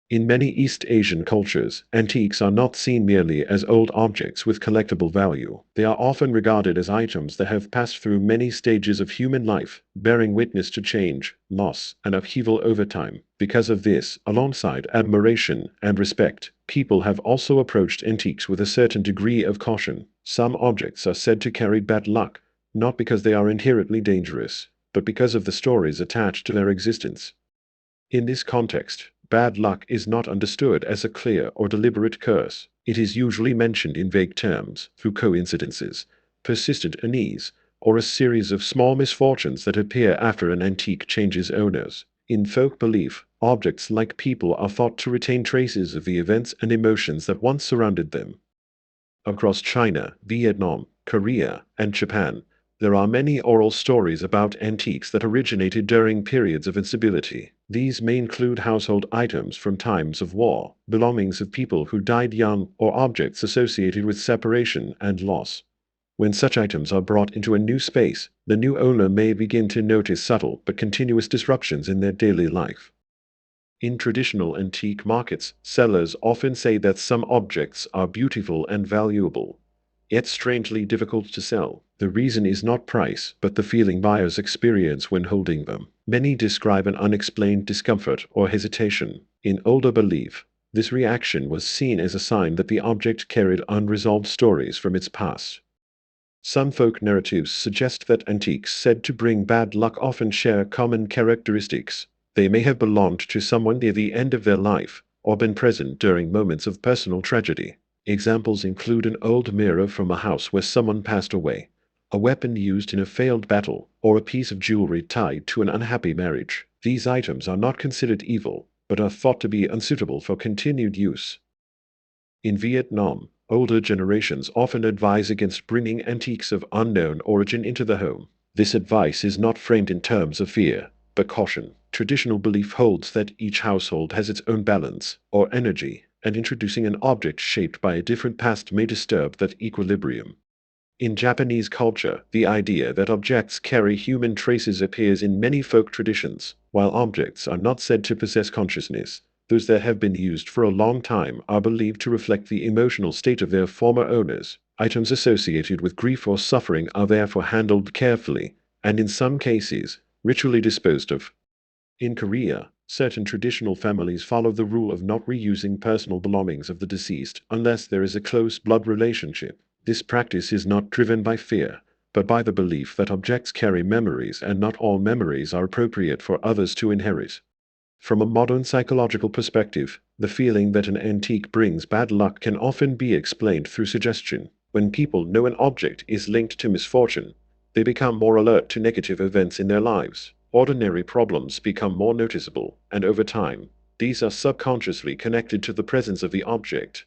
In many East Asian cultures, antiques are not seen merely as old objects with collectible value. They are often regarded as items that have passed through many stages of human life, bearing witness to change, loss, and upheaval over time. Because of this, alongside admiration and respect, people have also approached antiques with a certain degree of caution. Some objects are said to carry bad luck, not because they are inherently dangerous, but because of the stories attached to their existence. In this context, bad luck is not understood as a clear or deliberate curse. It is usually mentioned in vague terms, through coincidences, persistent unease, or a series of small misfortunes that appear after an antique changes owners. In folk belief, objects like people are thought to retain traces of the events and emotions that once surrounded them. Across China, Vietnam, Korea, and Japan, there are many oral stories about antiques that originated during periods of instability. These may include household items from times of war, belongings of people who died young, or objects associated with separation and loss. When such items are brought into a new space, the new owner may begin to notice subtle but continuous disruptions in their daily life. In traditional antique markets, sellers often say that some objects are beautiful and valuable, yet strangely difficult to sell. The reason is not price, but the feeling buyers experience when holding them. Many describe an unexplained discomfort or hesitation. In older belief, this reaction was seen as a sign that the object carried unresolved stories from its past. Some folk narratives suggest that antiques said to bring bad luck often share common characteristics. They may have belonged to someone near the end of their life, or been present during moments of personal tragedy. Examples include an old mirror from a house where someone passed away, a weapon used in a failed battle, or a piece of jewelry tied to an unhappy marriage. These items are not considered evil, but are thought to be unsuitable for continued use. In Vietnam, older generations often advise against bringing antiques of unknown origin into the home. This advice is not framed in terms of fear, but caution. Traditional belief holds that each household has its own balance, or energy, and introducing an object shaped by a different past may disturb that equilibrium. In Japanese culture, the idea that objects carry human traces appears in many folk traditions. While objects are not said to possess consciousness, those that have been used for a long time are believed to reflect the emotional state of their former owners. Items associated with grief or suffering are therefore handled carefully, and in some cases, ritually disposed of. In Korea, certain traditional families follow the rule of not reusing personal belongings of the deceased unless there is a close blood relationship. This practice is not driven by fear, but by the belief that objects carry memories and not all memories are appropriate for others to inherit. From a modern psychological perspective, the feeling that an antique brings bad luck can often be explained through suggestion. When people know an object is linked to misfortune, they become more alert to negative events in their lives. Ordinary problems become more noticeable, and over time, these are subconsciously connected to the presence of the object.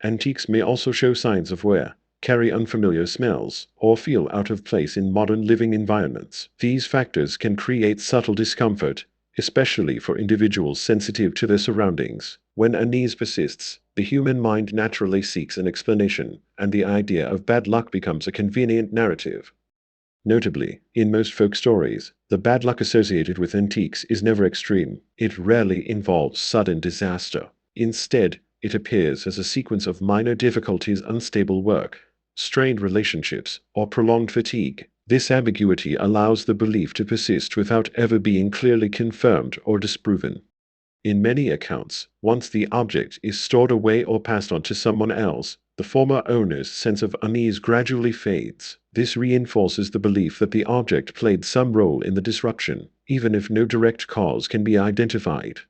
Antiques may also show signs of wear, carry unfamiliar smells, or feel out of place in modern living environments. These factors can create subtle discomfort, especially for individuals sensitive to their surroundings. When unease persists, the human mind naturally seeks an explanation, and the idea of bad luck becomes a convenient narrative. Notably, in most folk stories, the bad luck associated with antiques is never extreme. It rarely involves sudden disaster. Instead, it appears as a sequence of minor difficulties, unstable work, strained relationships, or prolonged fatigue. This ambiguity allows the belief to persist without ever being clearly confirmed or disproven. In many accounts, once the object is stored away or passed on to someone else, the former owner's sense of unease gradually fades. This reinforces the belief that the object played some role in the disruption, even if no direct cause can be identified.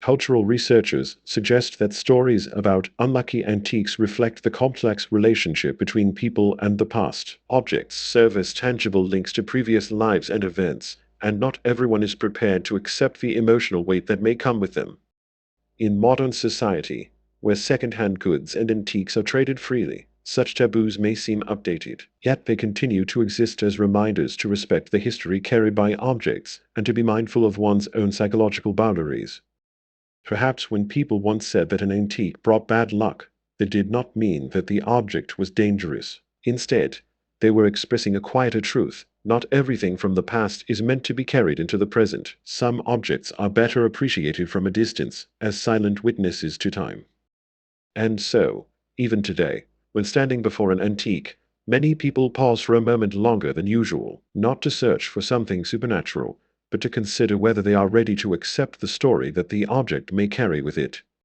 Cultural researchers suggest that stories about unlucky antiques reflect the complex relationship between people and the past. Objects serve as tangible links to previous lives and events, and not everyone is prepared to accept the emotional weight that may come with them. In modern society, where second-hand goods and antiques are traded freely, such taboos may seem updated, yet they continue to exist as reminders to respect the history carried by objects and to be mindful of one's own psychological boundaries. Perhaps when people once said that an antique brought bad luck, they did not mean that the object was dangerous. Instead, they were expressing a quieter truth, Not everything from the past is meant to be carried into the present. Some objects are better appreciated from a distance, as silent witnesses to time. And so, even today, when standing before an antique, many people pause for a moment longer than usual, not to search for something supernatural, but to consider whether they are ready to accept the story that the object may carry with it.